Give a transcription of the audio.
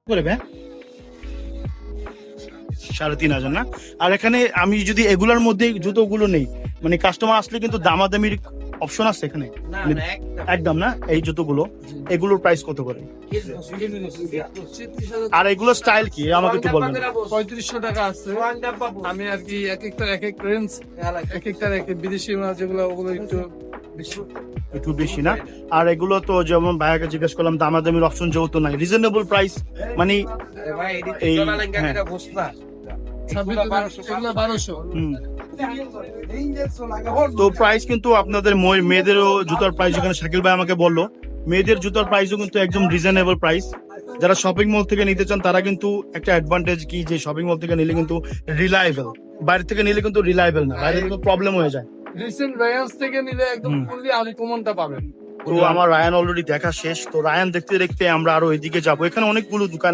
করে ভাই 3,500 না? আর এখানে আমি যদি এগুলোর মধ্যে জুতোগুলো নেই, মানে কাস্টমার আসলে কিন্তু দামাদামির অপশন আছে এখানে? একদম না? এই জুতোগুলো এগুলোর প্রাইস কত করে? আর এগুলো স্টাইল কি আমাকে একটু বলবেন? 3500 টাকা আছে। আমি আর কি এক একটার এক এক রেঞ্জ, এক একটার এক এক বিদেশি মাল যেগুলো ওগুলো একটু বেশি। একটু বেশি না? আর এগুলো তো যেমন ভাইয়াকে জিজ্ঞেস করলাম দামাদামির অপশন যেহেতু নাই, রিজনেবল প্রাইস মানে এই হ্যাঁ। 1200। হুম। তো প্রাইস কিন্তু আপনাদের মেয়েদেরও জুতার প্রাইস, যেখানে শাকিল ভাই আমাকে বললো মেয়েদের জুতার প্রাইসও কিন্তু একদম রিজনেবল প্রাইস। যারা শপিং মল থেকে নিতে চান তারা কিন্তু একটা অ্যাডভান্টেজ কি, যে শপিং মল থেকে নিলে কিন্তু রিলায়েবল, বাইরে থেকে নিলে কিন্তু রিলায়েবল না, বাইরে কিন্তু প্রবলেম হয়ে যায়। রিসেন্ট ভ্যারিয়েন্স থেকে নিলে একদম ফুললি আনকমনটা পাবেন। তো আমার রায়ান অলরেডি দেখা শেষ, তো রায়ান দেখতে দেখতে আমরা আরো এদিকে যাবো, এখানে অনেকগুলো দোকান